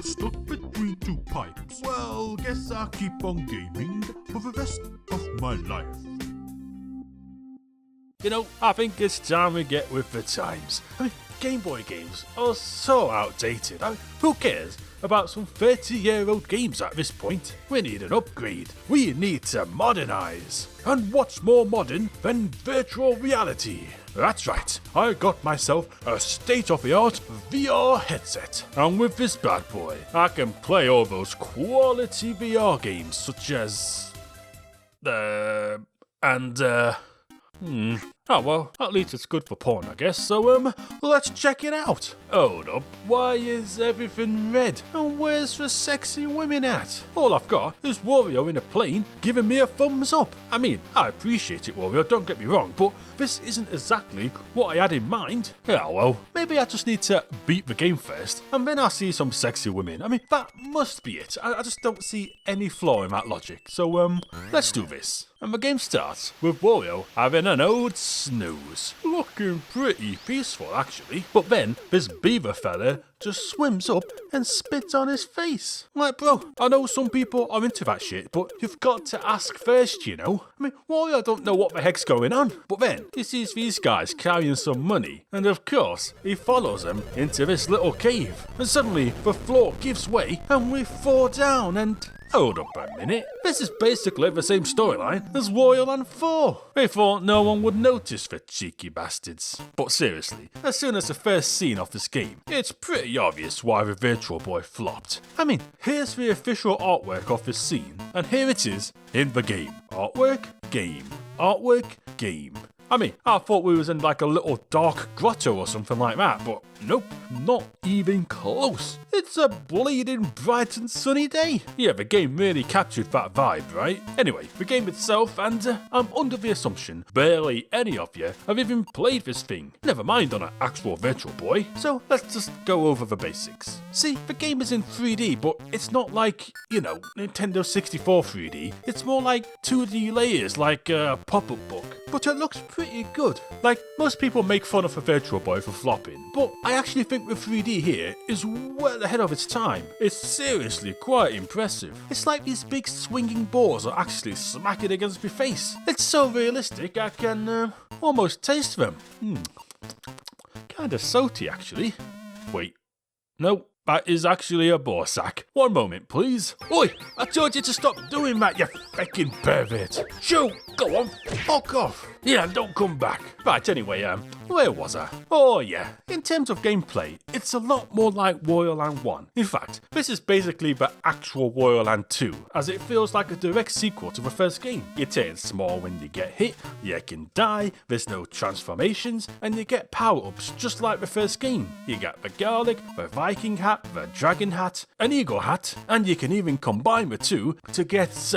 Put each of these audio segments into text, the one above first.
stuck between two pipes. Well, guess I'll keep on gaming for the rest of my life. You know, I think it's time we get with the times. I mean, Game Boy games are so outdated. I mean, who cares about some 30-year-old games at this point? We need an upgrade. We need to modernize. And what's more modern than virtual reality? That's right, I got myself a state-of-the-art VR headset. And with this bad boy, I can play all those quality VR games such as... Oh well, at least it's good for porn, I guess, so let's check it out. Hold up, why is everything red? And where's the sexy women at? All I've got is Wario in a plane giving me a thumbs up. I mean, I appreciate it, Wario, don't get me wrong, but this isn't exactly what I had in mind. Yeah, well, maybe I just need to beat the game first, and then I'll see some sexy women. I mean, that must be it. I just don't see any flaw in that logic, so let's do this. And the game starts with Wario having an old snooze. Looking pretty peaceful, actually. But then, this beaver fella just swims up and spits on his face. Like, bro, I know some people are into that shit, but you've got to ask first, you know? I mean, Wario don't know what the heck's going on. But then, he sees these guys carrying some money, and of course, he follows them into this little cave. And suddenly, the floor gives way, and we fall down, and... Hold up a minute, this is basically the same storyline as Wario Land 4. They thought no one would notice the cheeky bastards. But seriously, as soon as the first scene of this game, it's pretty obvious why the Virtual Boy flopped. I mean, here's the official artwork of this scene, and here it is in the game. Artwork, game. Artwork, game. I mean, I thought we was in like a little dark grotto or something like that, but nope, not even close. It's a bleeding bright and sunny day. Yeah, the game really captured that vibe, right? Anyway, the game itself, and I'm under the assumption barely any of you have even played this thing, never mind on an actual Virtual Boy. So let's just go over the basics. See, the game is in 3D, but it's not like, you know, Nintendo 64 3D. It's more like 2D layers, like a pop-up book. But it looks pretty good. Like, most people make fun of a Virtual Boy for flopping, but I actually think the 3D here is well ahead of its time. It's seriously quite impressive. It's like these big swinging balls are actually smacking against my face. It's so realistic I can almost taste them. Kinda salty actually. Wait, no. That is actually a ball sack. One moment, please. Oi, I told you to stop doing that, you fucking pervert. Shoo, go on, fuck off. Yeah, don't come back. Right, anyway, where was I? Oh yeah, in terms of gameplay, it's a lot more like Wario Land 1. In fact, this is basically the actual Wario Land 2, as it feels like a direct sequel to the first game. You turn small when you get hit, you can die, there's no transformations, and you get power-ups just like the first game. You get the garlic, the Viking hat, the dragon hat, an eagle hat, and you can even combine the two to get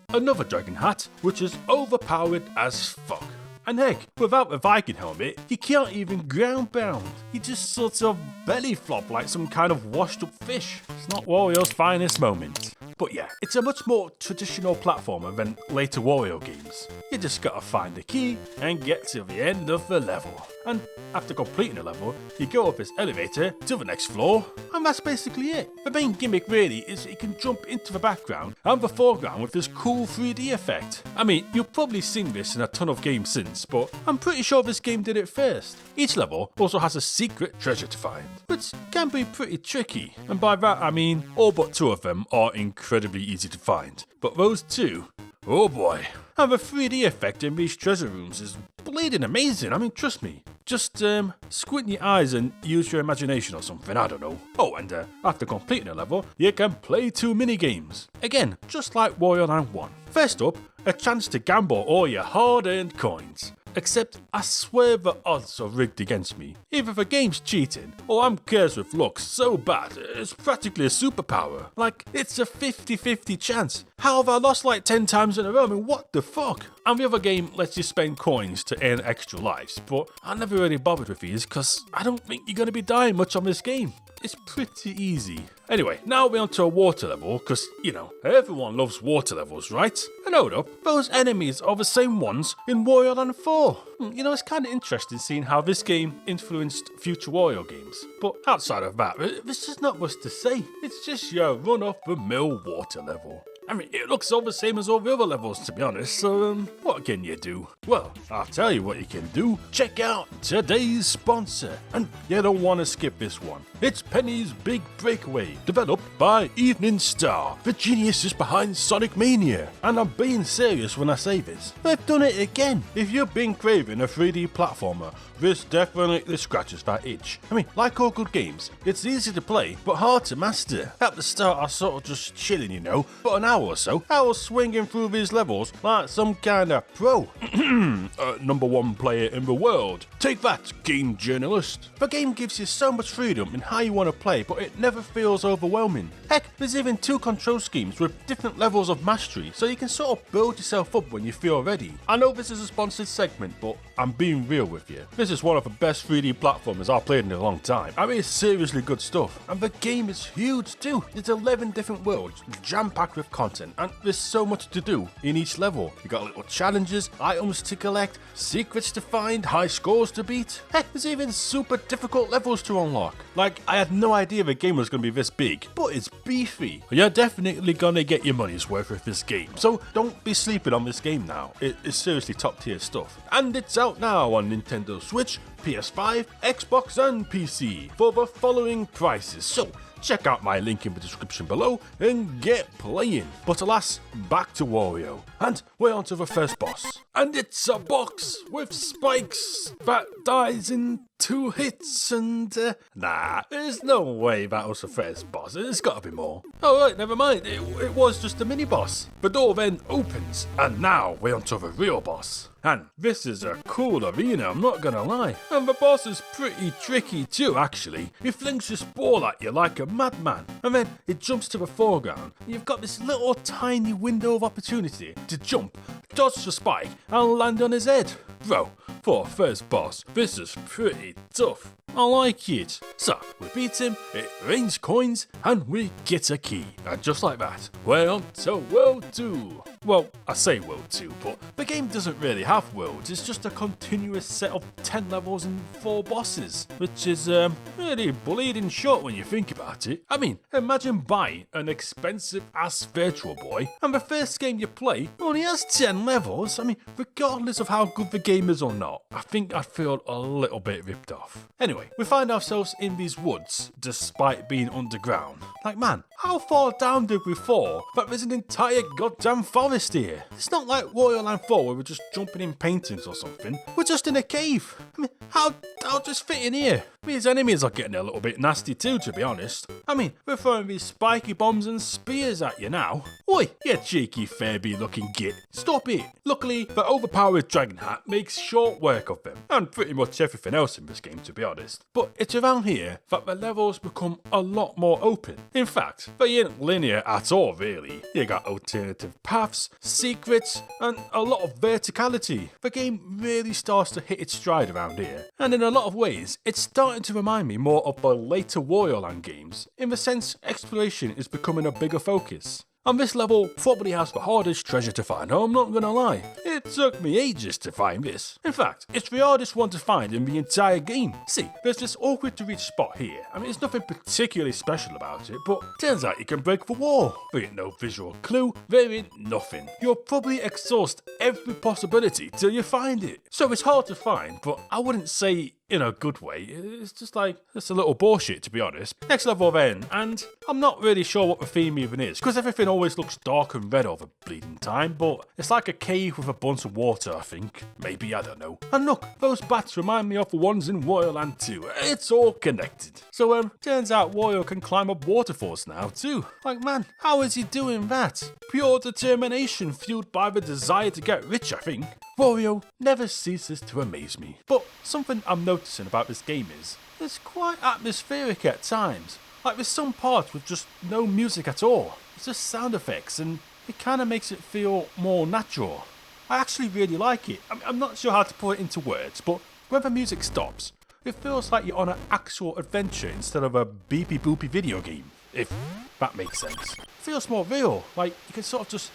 another dragon hat, which is overpowered as fuck. And heck, without the Viking helmet, you can't even ground bound. You just sort of belly flop like some kind of washed up fish. It's not Wario's finest moment. But yeah, it's a much more traditional platformer than later Wario games. You just gotta find the key and get to the end of the level. And after completing a level, you go up this elevator to the next floor, and that's basically it. The main gimmick really is you can jump into the background and the foreground with this cool 3D effect. I mean, you've probably seen this in a ton of games since, but I'm pretty sure this game did it first. Each level also has a secret treasure to find, which can be pretty tricky, and by that I mean all but two of them are incredibly easy to find. But those two, oh boy. And the 3D effect in these treasure rooms is bleeding amazing, I mean trust me. Just squint your eyes and use your imagination or something, I don't know. Oh, and after completing a level, you can play 2 mini-games. Again, just like Wario Land 1. First up, a chance to gamble all your hard-earned coins. Except I swear the odds are rigged against me. Either the game's cheating, or I'm cursed with luck so bad it's practically a superpower. Like, it's a 50-50 chance. How have I lost like 10 times in a row? I mean, what the fuck? And the other game lets you spend coins to earn extra lives, but I never really bothered with these because I don't think you're going to be dying much on this game. it's pretty easy. Anyway, now we're onto a water level, because, you know, everyone loves water levels, right? And hold up, those enemies are the same ones in Wario Land 4. You know, it's kind of interesting seeing how this game influenced future Wario games. But outside of that, there's just not much to say. It's just your run-of-the-mill water level. I mean, it looks all the same as all the other levels, to be honest, so, what can you do? Well, I'll tell you what you can do. Check out today's sponsor. And you don't want to skip this one. It's Penny's Big Breakaway, developed by Evening Star, the geniuses behind Sonic Mania. And I'm being serious when I say this. They've done it again. If you've been craving a 3D platformer, this definitely scratches that itch. I mean, like all good games, it's easy to play, but hard to master. At the start, I was sort of just chilling, you know, but an hour or so, I was swinging through these levels like some kind of pro. #1 player in the world. Take that, game journalist. The game gives you so much freedom in how you want to play, but it never feels overwhelming. Heck, there's even 2 control schemes with different levels of mastery, so you can sort of build yourself up when you feel ready. I know this is a sponsored segment, but I'm being real with you. This is one of the best 3D platformers I've played in a long time. I mean, it's seriously good stuff. And the game is huge too. There's 11 different worlds, jam-packed with content, and there's so much to do in each level. You got little challenges, items to collect, secrets to find, high scores to beat. Heck, there's even super difficult levels to unlock. Like, I had no idea the game was going to be this big, but it's beefy. You're definitely going to get your money's worth with this game, so don't be sleeping on this game now. It's seriously top tier stuff. And it's out now on Nintendo Switch, PS5, Xbox and PC for the following prices. So check out my link in the description below and get playing. But alas, back to Wario. And we're on to the first boss. And it's a box with spikes that dies in 2 hits and... nah, there's no way that was the first boss. There's gotta be more. Alright, never mind. It was just a mini boss. The door then opens and now we're on to the real boss. And this is a cool arena, I'm not gonna lie. And the boss is pretty tricky too, actually. He flings this ball at you like a madman, and then it jumps to the foreground. You've got this little tiny window of opportunity to jump, dodge the spike, and land on his head. Bro, for a first boss, this is pretty tough. I like it. So, we beat him, it rains coins, and we get a key. And just like that, we're on to World 2. Well, I say World 2, but the game doesn't really have worlds. It's just a continuous set of 10 levels and 4 bosses, which is really bleeding short when you think about it. I mean, imagine buying an expensive-ass Virtual Boy, and the first game you play only has 10 levels. I mean, regardless of how good the game is or not, I think I feel a little bit ripped off. Anyway, we find ourselves in these woods, despite being underground. Like, man, how far down did we fall that there's an entire goddamn forest here? It's not like Wario Land 4 where we're just jumping in paintings or something. We're just in a cave. I mean, I'll just fit in here. These enemies are getting a little bit nasty too, to be honest. I mean, we're throwing these spiky bombs and spears at you now. Oi, you cheeky Furby looking git. Stop it. Luckily, the overpowered dragon hat makes short work of them, and pretty much everything else in this game, to be honest. But it's around here that the levels become a lot more open. In fact, they ain't linear at all, really. You got alternative paths, secrets, and a lot of verticality. The game really starts to hit its stride around here, and in a lot of ways, it's starting to remind me more of the later Wario Land games, in the sense exploration is becoming a bigger focus. And this level probably has the hardest treasure to find, I'm not gonna lie. It took me ages to find this. In fact, it's the hardest one to find in the entire game. See, there's this awkward to reach spot here. I mean, there's nothing particularly special about it, but turns out you can break the wall. There ain't no visual clue, there ain't nothing. You'll probably exhaust every possibility till you find it. So it's hard to find, but I wouldn't say in a good way. It's just like, it's a little bullshit, to be honest. Next level then, and I'm not really sure what the theme even is, because everything always looks dark and red all the bleeding time, but it's like a cave with a bunch of water, I think. Maybe, I don't know. And look, those bats remind me of the ones in Wario Land 2. It's all connected. So, turns out Wario can climb up waterfalls now, too. Like, man, how is he doing that? Pure determination fueled by the desire to get rich, I think. Wario never ceases to amaze me. But something I'm noticing about this game is, it's quite atmospheric at times. Like there's some parts with just no music at all. It's just sound effects and it kind of makes it feel more natural. I actually really like it. I'm not sure how to put it into words, but when the music stops, It feels like you're on an actual adventure instead of a beepy boopy video game, if that makes sense. It feels more real, like you can sort of just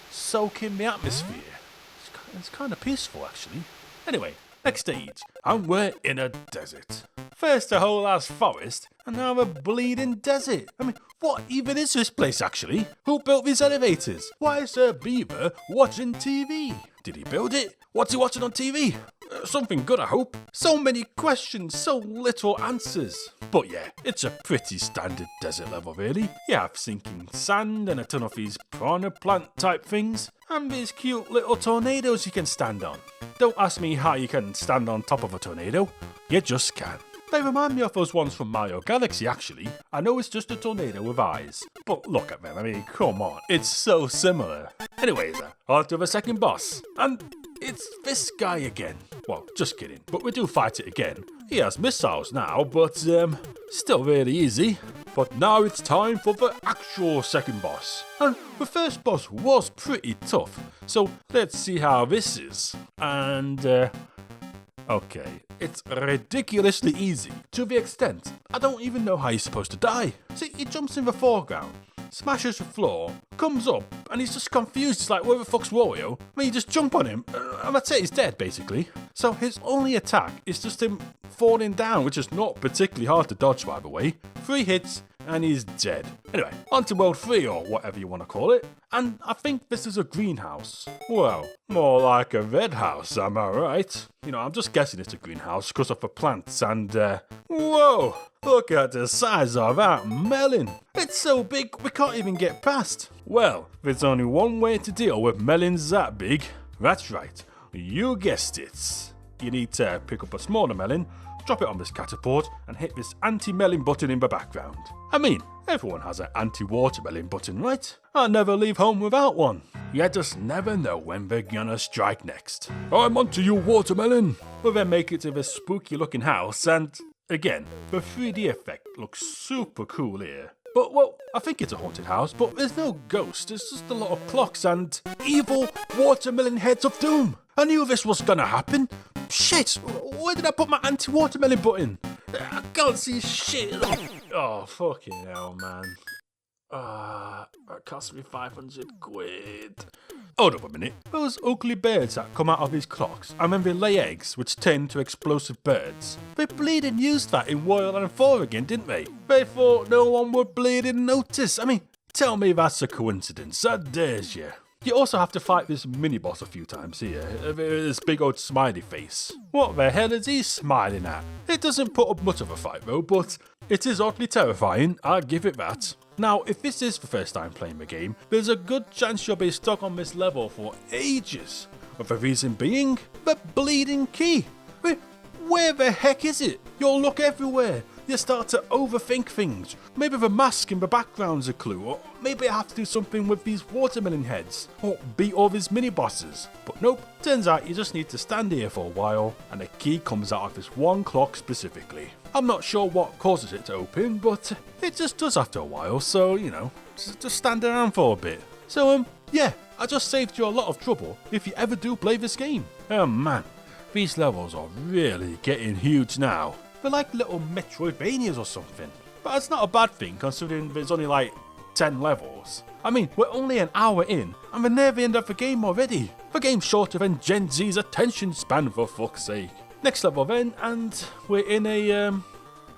soak in the atmosphere. It's kind of peaceful, actually. Anyway, next stage, and we're in a desert. First a whole ass forest, and now a bleeding desert. I mean, what even is this place, actually? Who built these elevators? Why is there a beaver watching TV? Did he build it? What's he watching on TV? Something good, I hope. So many questions, so little answers. But yeah, it's a pretty standard desert level, really. You have sinking sand and a ton of these piranha plant type things, and these cute little tornadoes you can stand on. Don't ask me how you can stand on top of a tornado. You just can. They remind me of those ones from Mario Galaxy, actually. I know it's just a tornado with eyes, but look at them, I mean, come on, it's so similar. Anyways, on to the second boss, and it's this guy again. Well, just kidding, but we do fight it again. He has missiles now, but still really easy. But now it's time for the actual second boss. And the first boss was pretty tough, so let's see how this is. And okay, it's ridiculously easy, to the extent I don't even know how he's supposed to die. See, he jumps in the foreground, smashes the floor, comes up, and he's just confused. He's like, where the fuck's Wario? I mean, you just jump on him, and that's it, he's dead, basically. So his only attack is just him falling down, which is not particularly hard to dodge, by the way. 3 hits, and he's dead. Anyway, on to World 3, or whatever you want to call it. And I think this is a greenhouse. Well, more like a red house, am I right? You know, I'm just guessing it's a greenhouse because of the plants and, whoa! Look at the size of that melon. It's so big we can't even get past. Well, there's only one way to deal with melons that big. That's right, you guessed it. You need to pick up a smaller melon, drop it on this catapult, and hit this anti-melon button in the background. I mean, everyone has an anti-watermelon button, right? I never leave home without one. You just never know when they're gonna strike next. I'm onto you, watermelon! We'll then make it to this spooky looking house, and again, the 3D effect looks super cool here. But, well, I think it's a haunted house, but there's no ghost, it's just a lot of clocks and evil watermelon heads of doom. I knew this was gonna happen. Shit, where did I put my anti-watermelon button? I can't see shit. Oh, fucking hell, man. That cost me 500 quid. Hold up a minute. Those ugly birds that come out of these clocks, and when they lay eggs, which turn into explosive birds, they bleeding used that in Wario Land 4 again, didn't they? They thought no one would bleeding notice. I mean, tell me that's a coincidence. That dares you. You also have to fight this mini-boss a few times here, this big old smiley face. What the hell is he smiling at? It doesn't put up much of a fight though, but it is oddly terrifying, I'll give it that. Now, if this is the first time playing the game, there's a good chance you'll be stuck on this level for ages. With the reason being, the bleeding key. Where the heck is it? You'll look everywhere. You start to overthink things. Maybe the mask in the background's a clue, or maybe I have to do something with these watermelon heads, or beat all these mini-bosses. But nope, turns out you just need to stand here for a while, and the key comes out of this one clock specifically. I'm not sure what causes it to open, but it just does after a while, so, you know, just stand around for a bit. So, yeah, I just saved you a lot of trouble if you ever do play this game. Oh man, these levels are really getting huge now. They're like little Metroidvanias or something. But that's not a bad thing considering there's only like 10 levels. I mean, we're only an hour in and we're near the end of the game already. The game's shorter than Gen Z's attention span, for fuck's sake. Next level then, and we're in a,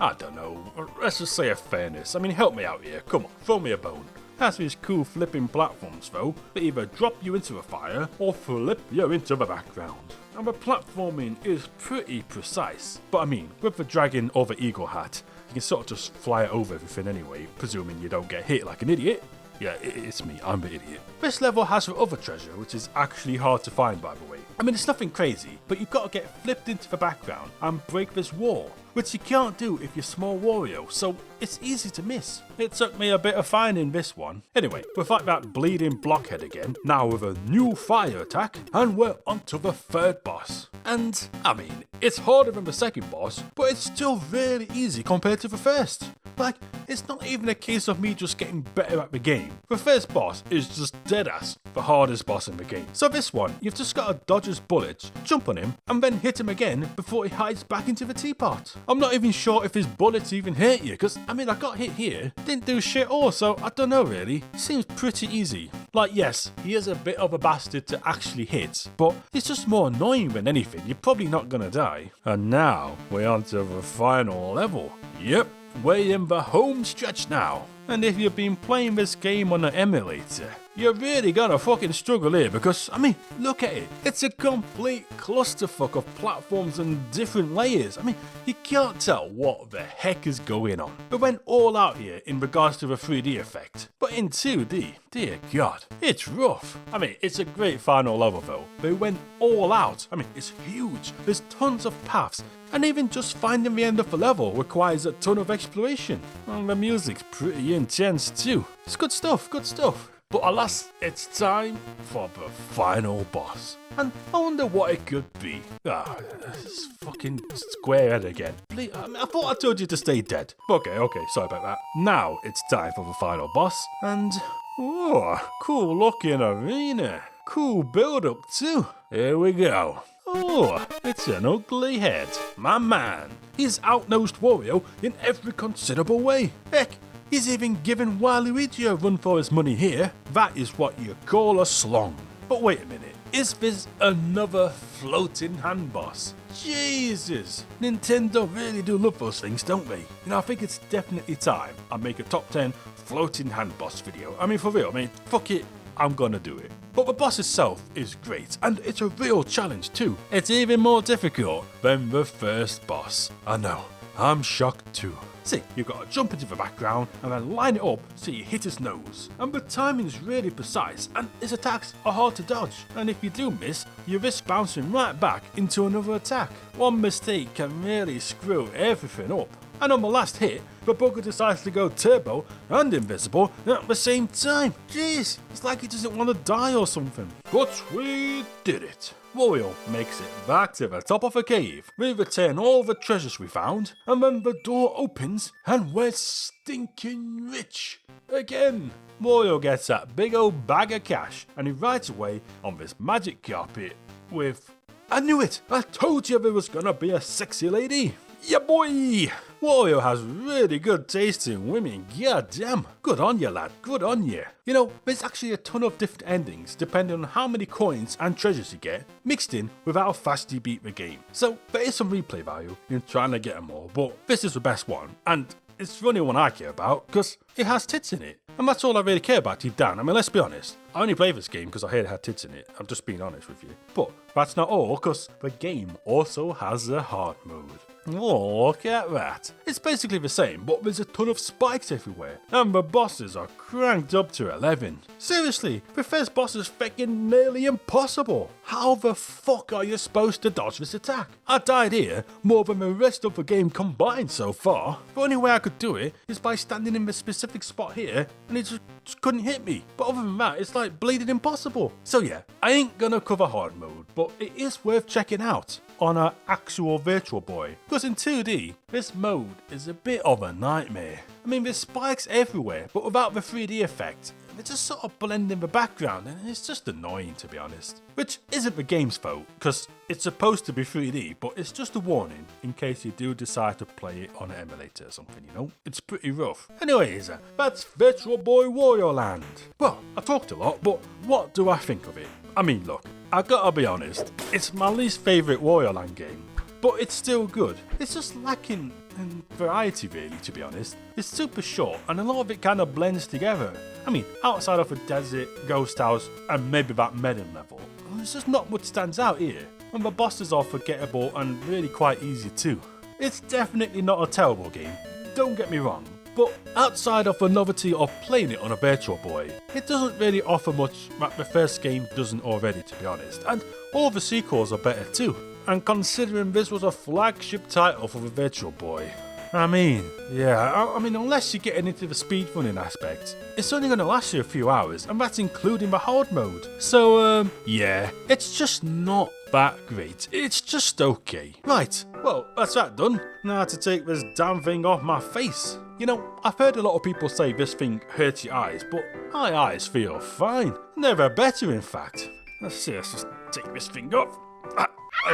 I don't know, let's just say a furnace. I mean, help me out here, come on, throw me a bone. Has these cool flipping platforms though, that either drop you into the fire or flip you into the background. And the platforming is pretty precise, but I mean, with the dragon or the eagle hat, you can sort of just fly over everything anyway, presuming you don't get hit like an idiot. Yeah, it's me, I'm the idiot. This level has the other treasure, which is actually hard to find by the way. I mean, it's nothing crazy, but you've got to get flipped into the background and break this wall. which you can't do if you're small Wario, so it's easy to miss. It took me a bit of finding this one. Anyway, we're fighting that bleeding blockhead again, now with a new fire attack, and we're onto the third boss. And, I mean, it's harder than the second boss, but it's still really easy compared to the first. Like, it's not even a case of me just getting better at the game. The first boss is just deadass the hardest boss in the game. So this one, you've just got to dodge his bullets, jump on him, and then hit him again before he hides back into the teapot. I'm not even sure if his bullets even hurt you, because, I mean, I got hit here, didn't do shit all, so I don't know really. Seems pretty easy. Like, yes, he is a bit of a bastard to actually hit, but it's just more annoying than anything. You're probably not gonna die. And now, we're on to the final level. Yep, we're in the home stretch now. And if you've been playing this game on an emulator, you're really gonna fucking struggle here because, I mean, look at it. It's a complete clusterfuck of platforms and different layers. I mean, you can't tell what the heck is going on. We went all out here in regards to the 3D effect, but in 2D, dear God, it's rough. I mean, it's a great final level though. They went all out. I mean, it's huge. There's tons of paths. And even just finding the end of the level requires a ton of exploration. And the music's pretty intense too. It's good stuff, good stuff. But alas, it's time for the final boss. And I wonder what it could be. This fucking square head again. Please, I thought I told you to stay dead. Okay, sorry about that. Now it's time for the final boss. And, cool looking arena. Cool build up too. Here we go. Oh, it's an ugly head. My man, he's outnosed Wario in every considerable way. Heck, he's even given Waluigi a run for his money here. That is what you call a slong. But wait a minute, is this another floating hand boss? Jesus, Nintendo really do love those things, don't they? You know, I think it's definitely time I make a top 10 floating hand boss video. I mean, for real, fuck it, I'm gonna do it. But the boss itself is great, and it's a real challenge too. It's even more difficult than the first boss. I know, I'm shocked too. See, you've got to jump into the background and then line it up so you hit his nose. And the timing is really precise, and his attacks are hard to dodge. And if you do miss, you risk bouncing right back into another attack. One mistake can really screw everything up. And on the last hit, the bugger decides to go turbo and invisible at the same time. Jeez, it's like he doesn't want to die or something. But we did it. Wario makes it back to the top of a cave. We return all the treasures we found, and then the door opens and we're stinking rich. Again, Wario gets that big old bag of cash and he rides away on this magic carpet with... I knew it! I told you there was gonna be a sexy lady! Yeah boy! Wario has really good taste in women, goddamn. Good on you, lad, good on you. You know, there's actually a ton of different endings depending on how many coins and treasures you get, mixed in with how fast you beat the game. So there is some replay value in trying to get them all, but this is the best one, and it's the only one I care about, because it has tits in it. And that's all I really care about deep down. I mean, let's be honest. I only play this game because I heard it had tits in it. I'm just being honest with you. But that's not all, because the game also has a hard mode. Oh, look at that. It's basically the same, but there's a ton of spikes everywhere. And the bosses are cranked up to 11. Seriously, the first boss is fucking nearly impossible. How the fuck are you supposed to dodge this attack? I died here more than the rest of the game combined so far. The only way I could do it is by standing in the specific spot here, and it just couldn't hit me. But other than that, it's like bleeding impossible. So yeah, I ain't gonna cover hard mode, but it is worth checking out on an actual Virtual Boy. Because in 2D, this mode is a bit of a nightmare. I mean, there's spikes everywhere, but without the 3D effect. They just sort of blend in the background, and it's just annoying, to be honest. Which isn't the game's fault, because it's supposed to be 3D, but it's just a warning in case you do decide to play it on an emulator or something, you know? It's pretty rough. Anyways, that's Virtual Boy Wario Land. Well, I've talked a lot, but what do I think of it? I mean, look, I gotta be honest, it's my least favourite Wario Land game, but it's still good. It's just lacking in variety, really, to be honest. It's super short, and a lot of it kind of blends together. I mean, outside of a desert, ghost house, and maybe that Medin level, there's just not much stands out here. And the bosses are forgettable and really quite easy too. It's definitely not a terrible game, don't get me wrong. But outside of the novelty of playing it on a Virtual Boy, it doesn't really offer much that the first game doesn't already, to be honest, and all the sequels are better too. And considering this was a flagship title for the Virtual Boy, I mean, yeah, I mean, unless you're getting into the speedrunning aspect, it's only going to last you a few hours, and that's including the hard mode. So, yeah, it's just not that great. It's just okay. Right, well, that's that done. Now to take this damn thing off my face. You know, I've heard a lot of people say this thing hurts your eyes, but my eyes feel fine. Never better, in fact. Let's see, let's just take this thing off.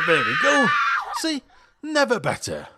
There we go. See, never better.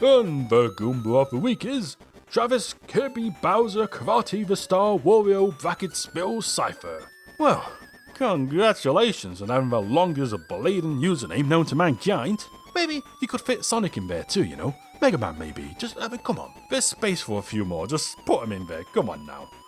And the Goomba of the week is Travis Kirby Bowser Karate the Star Wario Bracket Spill Cypher. Well, congratulations on having the longest bleeding username known to mankind. Maybe you could fit Sonic in there too, you know. Mega Man maybe. Just, come on. There's space for a few more. Just put him in there. Come on now.